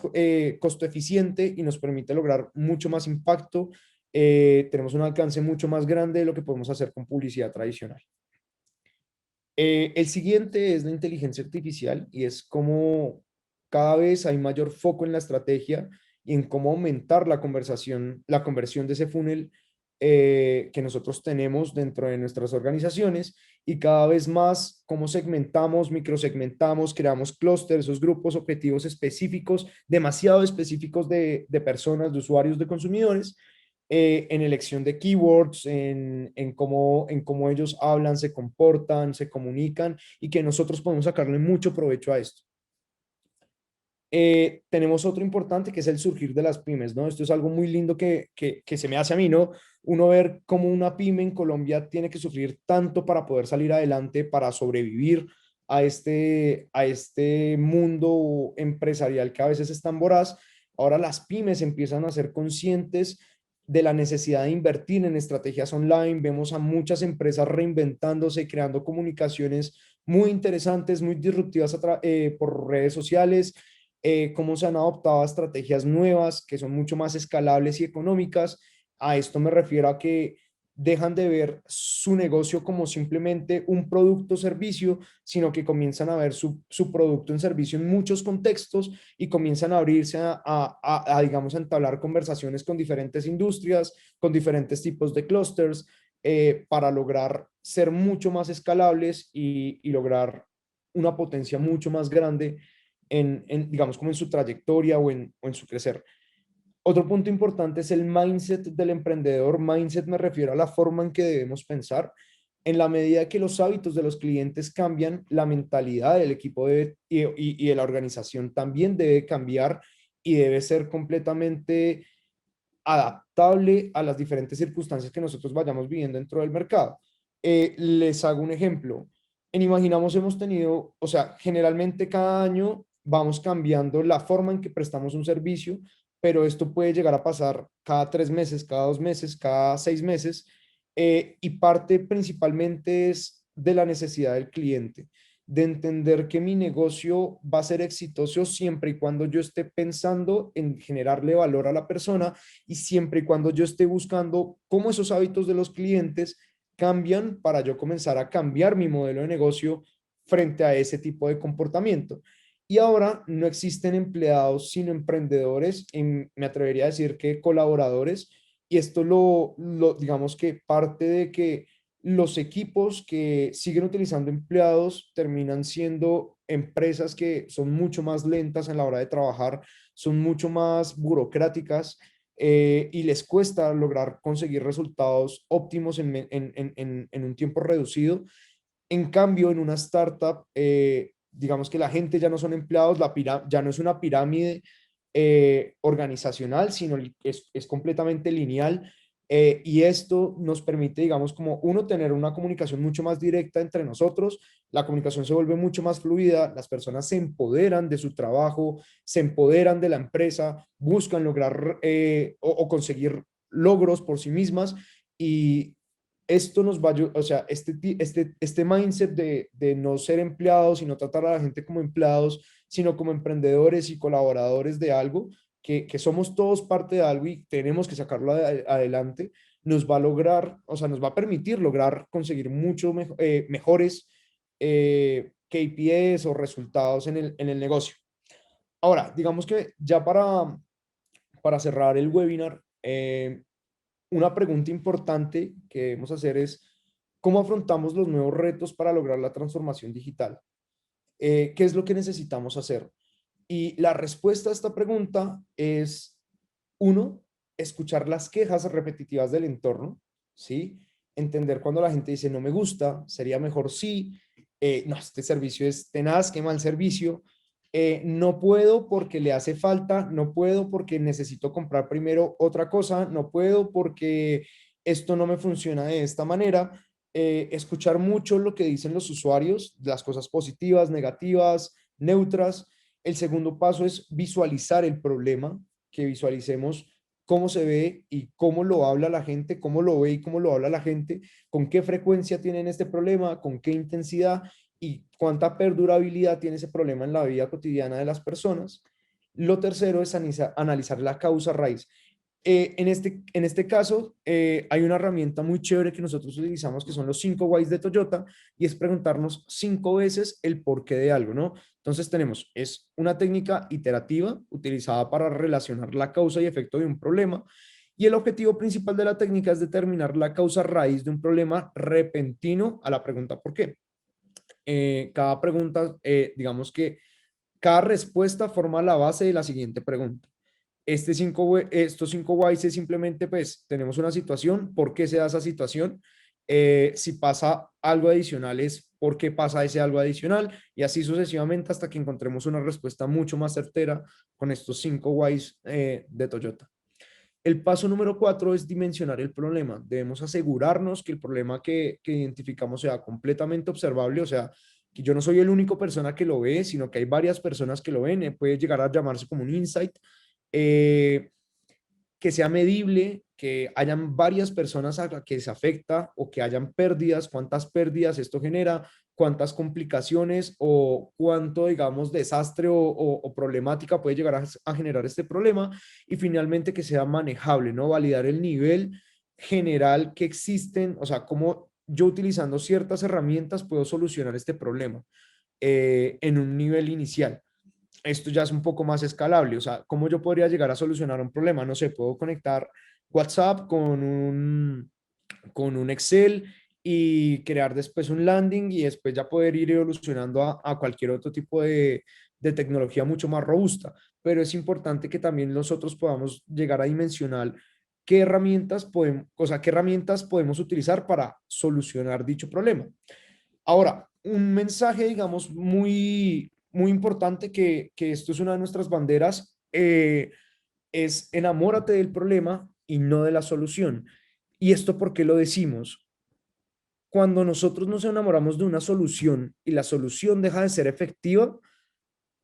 costo eficiente y nos permite lograr mucho más impacto. Tenemos un alcance mucho más grande de lo que podemos hacer con publicidad tradicional. El siguiente es la inteligencia artificial y es cómo cada vez hay mayor foco en la estrategia y en cómo aumentar la conversión de ese funnel que nosotros tenemos dentro de nuestras organizaciones y cada vez más cómo segmentamos, microsegmentamos, creamos clústeres, esos grupos objetivos específicos, demasiado específicos de personas, de usuarios, de consumidores en elección de keywords, en cómo ellos hablan, se comportan, se comunican y que nosotros podemos sacarle mucho provecho a esto. Tenemos otro importante que es el surgir de las pymes, ¿no? Esto es algo muy lindo que se me hace a mí, ¿no? Uno ver cómo una pyme en Colombia tiene que sufrir tanto para poder salir adelante, para sobrevivir a este mundo empresarial que a veces es tan voraz. Ahora las pymes empiezan a ser conscientes de la necesidad de invertir en estrategias online. Vemos a muchas empresas reinventándose, creando comunicaciones muy interesantes, muy disruptivas por redes sociales, cómo se han adoptado estrategias nuevas que son mucho más escalables y económicas. A esto me refiero a que dejan de ver su negocio como simplemente un producto o servicio, sino que comienzan a ver su producto en servicio en muchos contextos y comienzan a abrirse digamos, a entablar conversaciones con diferentes industrias, con diferentes tipos de clusters, para lograr ser mucho más escalables y lograr una potencia mucho más grande digamos, como en su trayectoria o en su crecer. Otro punto importante es el mindset del emprendedor. Mindset me refiero a la forma en que debemos pensar. En la medida que los hábitos de los clientes cambian, la mentalidad del equipo y de la organización también debe cambiar y debe ser completamente adaptable a las diferentes circunstancias que nosotros vayamos viviendo dentro del mercado. Les hago un ejemplo. En Imaginamos hemos tenido, o sea, generalmente cada año vamos cambiando la forma en que prestamos un servicio, pero esto puede llegar a pasar cada 3 meses, cada 2 meses, cada 6 meses, y parte principalmente es de la necesidad del cliente, de entender que mi negocio va a ser exitoso siempre y cuando yo esté pensando en generarle valor a la persona y siempre y cuando yo esté buscando cómo esos hábitos de los clientes cambian para yo comenzar a cambiar mi modelo de negocio frente a ese tipo de comportamiento. Y ahora no existen empleados, sino emprendedores, me atrevería a decir que colaboradores, y esto digamos que parte de que los equipos que siguen utilizando empleados terminan siendo empresas que son mucho más lentas en la hora de trabajar, son mucho más burocráticas, y les cuesta lograr conseguir resultados óptimos en un tiempo reducido. En cambio, en una startup, digamos que la gente ya no son empleados, ya no es una pirámide organizacional, sino es completamente lineal. Y esto nos permite, digamos, como uno, tener una comunicación mucho más directa entre nosotros, la comunicación se vuelve mucho más fluida, las personas se empoderan de su trabajo, se empoderan de la empresa, buscan lograr o conseguir logros por sí mismas y esto nos va a ayudar, o sea, este mindset de no ser empleados y no tratar a la gente como empleados, sino como emprendedores y colaboradores de algo, que somos todos parte de algo y tenemos que sacarlo adelante, nos va a lograr, o sea, nos va a permitir lograr conseguir mejores KPIs o resultados en el negocio. Ahora, digamos que ya para cerrar el webinar, una pregunta importante que debemos hacer es, ¿cómo afrontamos los nuevos retos para lograr la transformación digital? ¿Qué es lo que necesitamos hacer? Y la respuesta a esta pregunta es, uno, escuchar las quejas repetitivas del entorno, ¿sí? Entender cuando la gente dice, no me gusta, sería mejor sí, no, este servicio es tenaz, qué mal servicio, no puedo porque le hace falta, no puedo porque necesito comprar primero otra cosa, no puedo porque esto no me funciona de esta manera. Escuchar mucho lo que dicen los usuarios, las cosas positivas, negativas, neutras. El segundo paso es visualizar el problema, que visualicemos cómo se ve y cómo lo habla la gente, cómo lo ve y cómo lo habla la gente, con qué frecuencia tienen este problema, con qué intensidad y cuánta perdurabilidad tiene ese problema en la vida cotidiana de las personas. Lo tercero es analizar la causa raíz. En este caso, hay una herramienta muy chévere que nosotros utilizamos, que son los 5 whys de Toyota, y es preguntarnos 5 veces el porqué de algo, ¿no? Entonces es una técnica iterativa utilizada para relacionar la causa y efecto de un problema, y el objetivo principal de la técnica es determinar la causa raíz de un problema repentino a la pregunta ¿por qué? Cada pregunta, digamos que cada respuesta forma la base de la siguiente pregunta. Estos 5 whys es simplemente, pues, tenemos una situación, ¿por qué se da esa situación? Si pasa algo adicional es por qué pasa ese algo adicional y así sucesivamente hasta que encontremos una respuesta mucho más certera con estos 5 whys de Toyota. El paso número 4 es dimensionar el problema. Debemos asegurarnos que el problema que identificamos sea completamente observable, o sea, que yo no soy el único persona que lo ve, sino que hay varias personas que lo ven. Puede llegar a llamarse como un insight. Eh, que sea medible, que hayan varias personas a las que se afecta o que hayan pérdidas, cuántas pérdidas esto genera, cuántas complicaciones o cuánto, digamos, desastre o problemática puede llegar a generar este problema y finalmente que sea manejable, ¿no? Validar el nivel general que existen, o sea, cómo yo utilizando ciertas herramientas puedo solucionar este problema en un nivel inicial. Esto ya es un poco más escalable. O sea, ¿cómo yo podría llegar a solucionar un problema? No sé, puedo conectar WhatsApp con un Excel y crear después un landing y después ya poder ir evolucionando a cualquier otro tipo de tecnología mucho más robusta. Pero es importante que también nosotros podamos llegar a dimensionar qué herramientas podemos, o sea, qué herramientas podemos utilizar para solucionar dicho problema. Ahora, un mensaje, digamos, muy importante, que esto es una de nuestras banderas, es enamórate del problema y no de la solución. ¿Y esto por qué lo decimos? Cuando nosotros nos enamoramos de una solución y la solución deja de ser efectiva,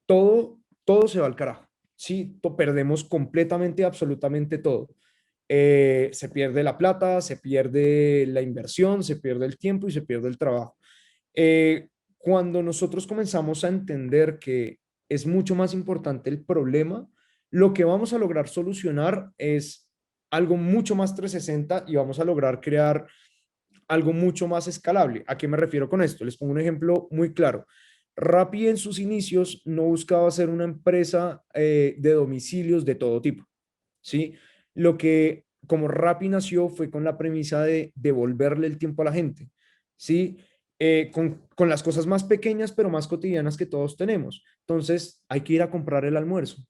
todo se va al carajo. Sí, perdemos completamente, absolutamente todo. Se pierde la plata, se pierde la inversión, se pierde el tiempo y se pierde el trabajo. Cuando nosotros comenzamos a entender que es mucho más importante el problema, lo que vamos a lograr solucionar es algo mucho más 360 y vamos a lograr crear algo mucho más escalable. ¿A qué me refiero con esto? Les pongo un ejemplo muy claro. Rappi en sus inicios no buscaba ser una empresa de domicilios de todo tipo, ¿sí? Como Rappi nació fue con la premisa de devolverle el tiempo a la gente, ¿sí? Con las cosas más pequeñas pero más cotidianas que todos tenemos. Entonces, hay que ir a comprar el almuerzo,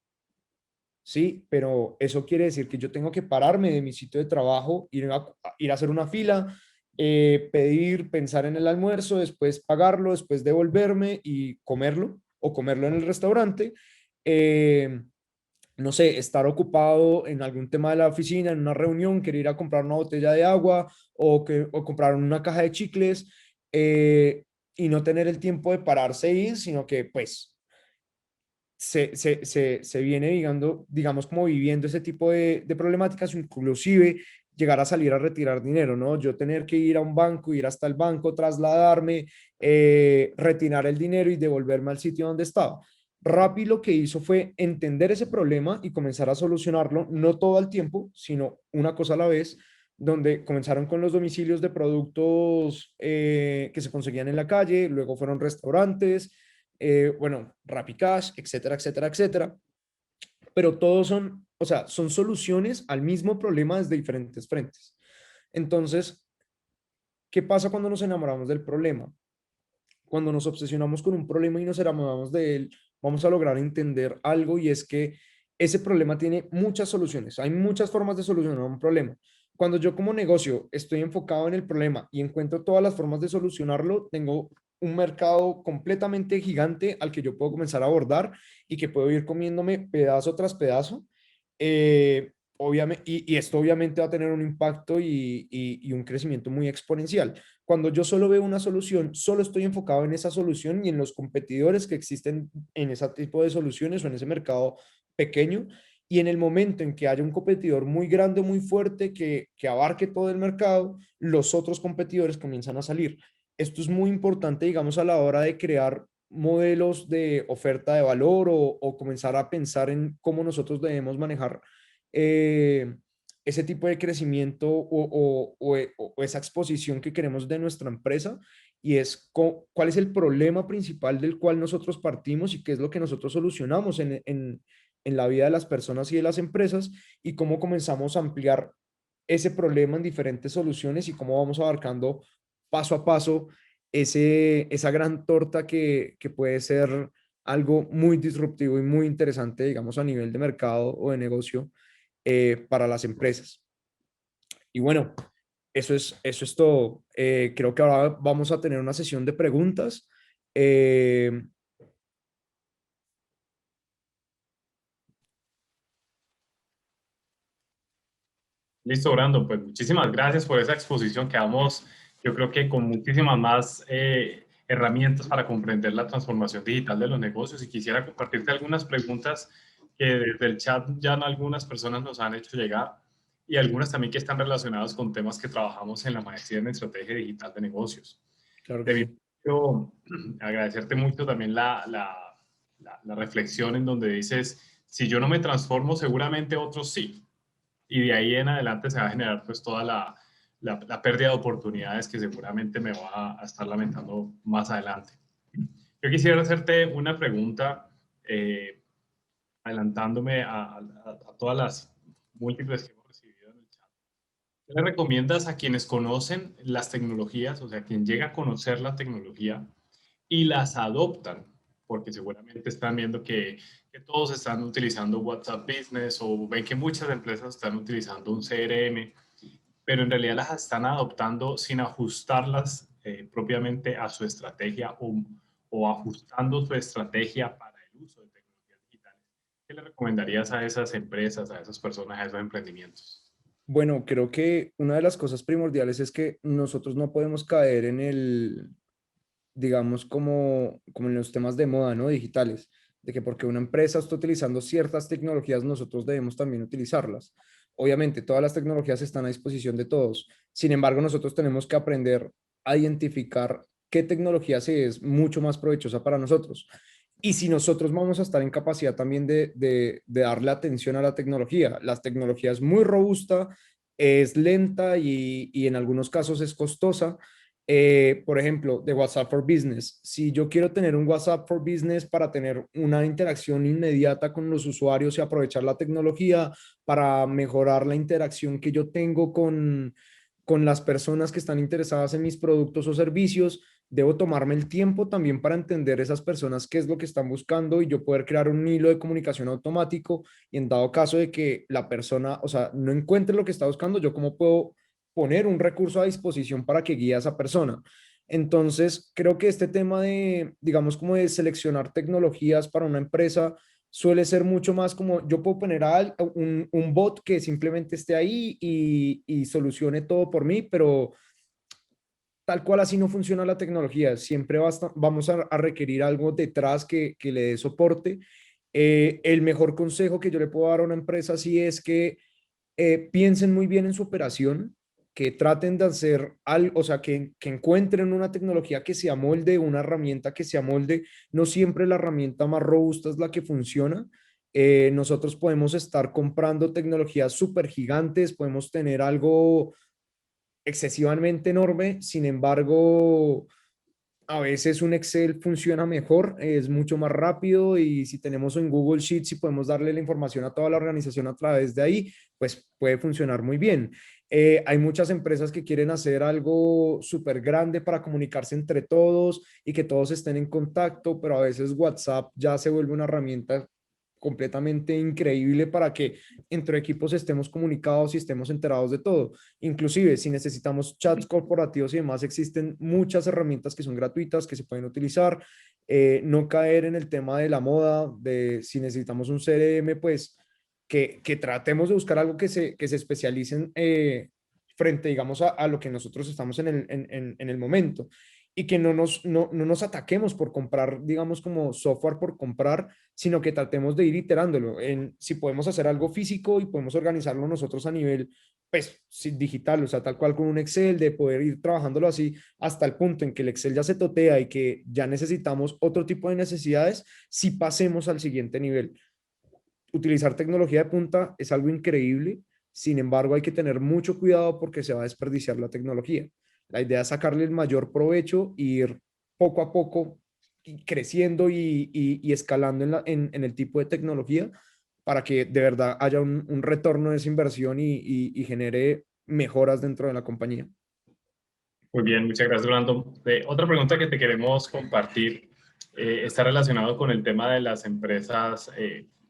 ¿sí? Pero eso quiere decir que yo tengo que pararme de mi sitio de trabajo, ir a hacer una fila, pedir, pensar en el almuerzo, después pagarlo, después devolverme y comerlo o comerlo en el restaurante. Eh, no sé, estar ocupado en algún tema de la oficina, en una reunión, querer ir a comprar una botella de agua o comprar una caja de chicles y no tener el tiempo de pararse y ir, sino que pues se viene, digamos, como viviendo ese tipo de problemáticas, inclusive llegar a salir a retirar dinero, ¿no? Yo tener que ir a un banco, ir hasta el banco, trasladarme, retirar el dinero y devolverme al sitio donde estaba. Rappi lo que hizo fue entender ese problema y comenzar a solucionarlo, no todo al tiempo, sino una cosa a la vez, donde comenzaron con los domicilios de productos que se conseguían en la calle, luego fueron restaurantes, bueno, Cash, etcétera, etcétera, etcétera. Pero todos son, o sea, son soluciones al mismo problema desde diferentes frentes. Entonces, ¿qué pasa cuando nos enamoramos del problema? Cuando nos obsesionamos con un problema y nos enamoramos de él, vamos a lograr entender algo y es que ese problema tiene muchas soluciones. Hay muchas formas de solucionar un problema. Cuando yo como negocio estoy enfocado en el problema y encuentro todas las formas de solucionarlo, tengo un mercado completamente gigante al que yo puedo comenzar a abordar y que puedo ir comiéndome pedazo tras pedazo. Obviamente, y esto obviamente va a tener un impacto y un crecimiento muy exponencial. Cuando yo solo veo una solución, solo estoy enfocado en esa solución y en los competidores que existen en ese tipo de soluciones o en ese mercado pequeño. Y en el momento en que haya un competidor muy grande, muy fuerte, que abarque todo el mercado, los otros competidores comienzan a salir. Esto es muy importante, digamos, a la hora de crear modelos de oferta de valor o comenzar a pensar en cómo nosotros debemos manejar eh, ese tipo de crecimiento o esa exposición que queremos de nuestra empresa y es cuál es el problema principal del cual nosotros partimos y qué es lo que nosotros solucionamos en la vida de las personas y de las empresas y cómo comenzamos a ampliar ese problema en diferentes soluciones y cómo vamos abarcando paso a paso esa gran torta que puede ser algo muy disruptivo y muy interesante, digamos, a nivel de mercado o de negocio para las empresas. Y bueno, eso es todo. Creo que ahora vamos a tener una sesión de preguntas. Eh, Listo, Brandon, pues muchísimas gracias por esa exposición. Quedamos, yo creo que con muchísimas más herramientas para comprender la transformación digital de los negocios y quisiera compartirte algunas preguntas que desde el chat ya algunas personas nos han hecho llegar y algunas también que están relacionadas con temas que trabajamos en la maestría en estrategia digital de negocios. claro que De mi sí. parte, agradecerte mucho también la reflexión en donde dices, si yo no me transformo, seguramente otros sí y de ahí en adelante se va a generar pues toda la pérdida de oportunidades que seguramente me va a estar lamentando más adelante. Yo quisiera hacerte una pregunta, adelantándome a todas las múltiples que hemos recibido en el chat. ¿Qué le recomiendas a quienes conocen las tecnologías, o sea, quien llega a conocer la tecnología y las adoptan? Porque seguramente están viendo que todos están utilizando WhatsApp Business o ven que muchas empresas están utilizando un CRM, pero en realidad las están adoptando sin ajustarlas propiamente a su estrategia o ajustando su estrategia para el uso de tecnologías digitales. ¿Qué le recomendarías a esas empresas, a esas personas, a esos emprendimientos? Bueno, creo que una de las cosas primordiales es que nosotros no podemos caer en digamos, como en los temas de moda, ¿no? Digitales, de que porque una empresa está utilizando ciertas tecnologías, nosotros debemos también utilizarlas. Obviamente, todas las tecnologías están a disposición de todos. Sin embargo, nosotros tenemos que aprender a identificar qué tecnología sí es mucho más provechosa para nosotros. Y si nosotros vamos a estar en capacidad también de darle atención a la tecnología es muy robusta, es lenta y en algunos casos es costosa, por ejemplo, de WhatsApp for Business. Si yo quiero tener un WhatsApp for Business para tener una interacción inmediata con los usuarios y aprovechar la tecnología para mejorar la interacción que yo tengo con las personas que están interesadas en mis productos o servicios, debo tomarme el tiempo también para entender esas personas qué es lo que están buscando y yo poder crear un hilo de comunicación automático y en dado caso de que la persona, o sea, no encuentre lo que está buscando, yo cómo puedo poner un recurso a disposición para que guíe a esa persona. Entonces, creo que este tema de, digamos, como de seleccionar tecnologías para una empresa suele ser mucho más como yo puedo poner a un bot que simplemente esté ahí y solucione todo por mí, pero tal cual así no funciona la tecnología. Siempre vamos a requerir algo detrás que le dé soporte. El mejor consejo que yo le puedo dar a una empresa sí es que piensen muy bien en su operación, que traten de hacer algo, o sea, que encuentren una tecnología que se amolde, una herramienta que se amolde. No siempre la herramienta más robusta es la que funciona. Nosotros podemos estar comprando tecnologías súper gigantes, podemos tener algo excesivamente enorme, sin embargo, a veces un Excel funciona mejor, es mucho más rápido y si tenemos en Google Sheets y podemos darle la información a toda la organización a través de ahí, pues puede funcionar muy bien. Hay muchas empresas que quieren hacer algo súper grande para comunicarse entre todos y que todos estén en contacto, pero a veces WhatsApp ya se vuelve una herramienta completamente increíble para que entre equipos estemos comunicados y estemos enterados de todo. Inclusive, si necesitamos chats corporativos y demás, existen muchas herramientas que son gratuitas, que se pueden utilizar. No caer en el tema de la moda, de si necesitamos un CRM, pues que tratemos de buscar algo que se especialicen frente, digamos, a lo que nosotros estamos en el momento y que no nos ataquemos por comprar, digamos, como software por comprar, sino que tratemos de ir iterándolo. Si podemos hacer algo físico y podemos organizarlo nosotros a nivel, pues, digital, o sea, tal cual con un Excel, de poder ir trabajándolo así hasta el punto en que el Excel ya se totea y que ya necesitamos otro tipo de necesidades, si pasemos al siguiente nivel. Utilizar tecnología de punta es algo increíble, sin embargo hay que tener mucho cuidado porque se va a desperdiciar la tecnología. La idea es sacarle el mayor provecho e ir poco a poco creciendo y escalando en el tipo de tecnología para que de verdad haya un retorno de esa inversión y genere mejoras dentro de la compañía. Muy bien, muchas gracias, Brandon. Otra pregunta que te queremos compartir está relacionado con el tema de las empresas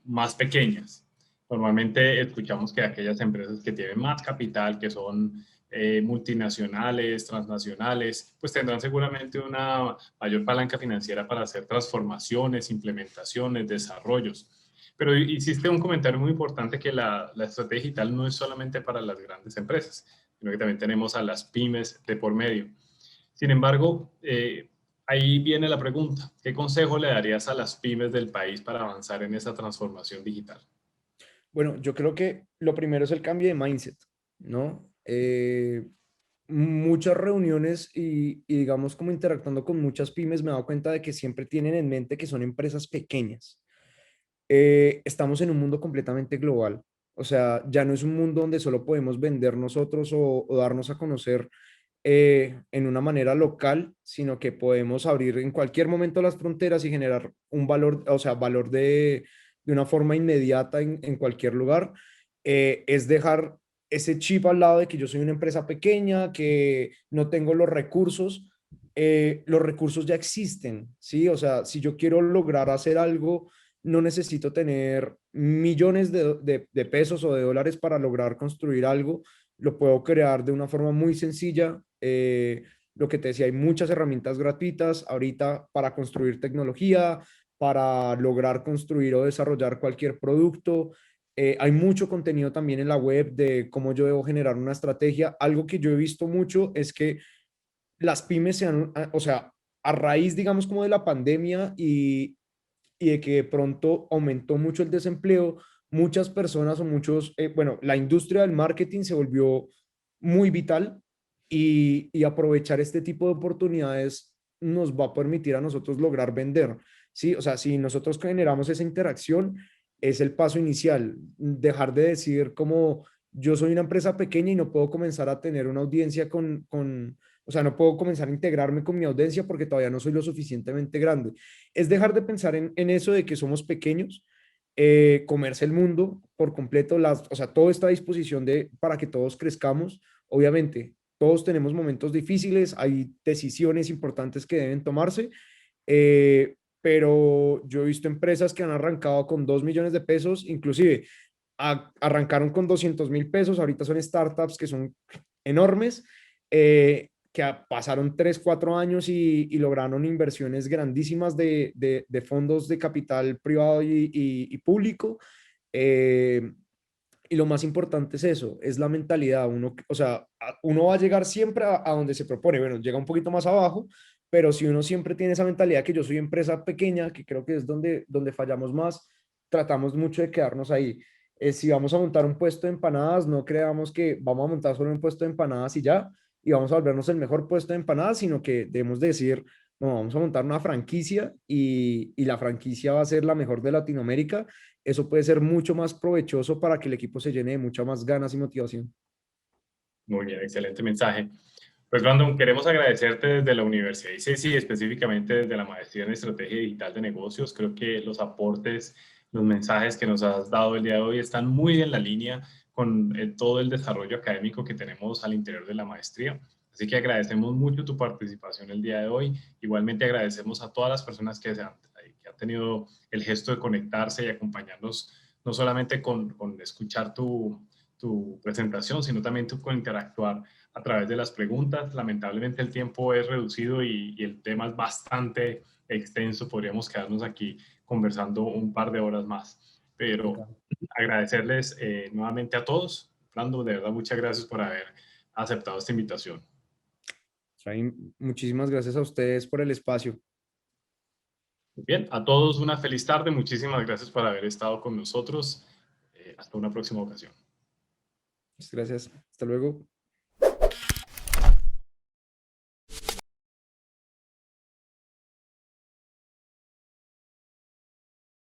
más pequeñas. Normalmente escuchamos que aquellas empresas que tienen más capital, que son multinacionales, transnacionales, pues tendrán seguramente una mayor palanca financiera para hacer transformaciones, implementaciones, desarrollos. Pero hiciste un comentario muy importante que la estrategia digital no es solamente para las grandes empresas, sino que también tenemos a las pymes de por medio. Sin embargo, ahí viene la pregunta, ¿qué consejo le darías a las pymes del país para avanzar en esa transformación digital? Bueno, yo creo que lo primero es el cambio de mindset, ¿no? Muchas reuniones y digamos como interactuando con muchas pymes me he dado cuenta de que siempre tienen en mente que son empresas pequeñas. Estamos en un mundo completamente global. O sea, ya no es un mundo donde solo podemos vender nosotros o darnos a conocer en una manera local, sino que podemos abrir en cualquier momento las fronteras y generar un valor, o sea, valor de una forma inmediata en cualquier lugar. Es dejar ese chip al lado de que yo soy una empresa pequeña, que no tengo los recursos ya existen, ¿sí? O sea, si yo quiero lograr hacer algo, no necesito tener millones de pesos o de dólares para lograr construir algo, lo puedo crear de una forma muy sencilla. Lo que te decía, hay muchas herramientas gratuitas ahorita para construir tecnología, para lograr construir o desarrollar cualquier producto. Hay mucho contenido también en la web de cómo yo debo generar una estrategia. Algo que yo he visto mucho es que las pymes se han, o sea, a raíz, digamos, como de la pandemia y de que de pronto aumentó mucho el desempleo, muchas personas o muchos, bueno, la industria del marketing se volvió muy vital y aprovechar este tipo de oportunidades nos va a permitir a nosotros lograr vender, ¿sí? O sea, si nosotros generamos esa interacción, es el paso inicial, dejar de decir como yo soy una empresa pequeña y no puedo comenzar a tener una audiencia o sea, no puedo comenzar a integrarme con mi audiencia porque todavía no soy lo suficientemente grande. Es dejar de pensar en eso de que somos pequeños, comerse el mundo por completo, o sea, todo está a disposición para que todos crezcamos. Obviamente, todos tenemos momentos difíciles, hay decisiones importantes que deben tomarse, pero yo he visto empresas que han arrancado con 2 millones de pesos, inclusive arrancaron con 200.000 pesos, ahorita son startups que son enormes, que pasaron 3 4 años y lograron inversiones grandísimas de fondos de capital privado y público. Eh, y lo más importante es eso, es la mentalidad. Uno, o sea, uno va a llegar siempre a donde se propone. Bueno, llega un poquito más abajo, pero si uno siempre tiene esa mentalidad que yo soy empresa pequeña, que creo que es donde fallamos más, tratamos mucho de quedarnos ahí. Si vamos a montar un puesto de empanadas, no creamos que vamos a montar solo un puesto de empanadas y ya, y vamos a volvernos el mejor puesto de empanadas, sino que debemos decir, no, vamos a montar una franquicia y la franquicia va a ser la mejor de Latinoamérica. Eso puede ser mucho más provechoso para que el equipo se llene de muchas más ganas y motivación. Muy bien, excelente mensaje. Pues Brandon, queremos agradecerte desde la Universidad ICESI, específicamente desde la Maestría en Estrategia Digital de Negocios. Creo que los aportes, los mensajes que nos has dado el día de hoy están muy en la línea con todo el desarrollo académico que tenemos al interior de la maestría. Así que agradecemos mucho tu participación el día de hoy. Igualmente agradecemos a todas las personas que han tenido el gesto de conectarse y acompañarnos, no solamente con escuchar tu presentación, sino también con interactuar a través de las preguntas. Lamentablemente el tiempo es reducido y el tema es bastante extenso. Podríamos quedarnos aquí conversando un par de horas más. Pero agradecerles nuevamente a todos. Fernando, de verdad, muchas gracias por haber aceptado esta invitación. Efraín, muchísimas gracias a ustedes por el espacio. Bien, a todos una feliz tarde. Muchísimas gracias por haber estado con nosotros. Hasta una próxima ocasión. Gracias. Hasta luego.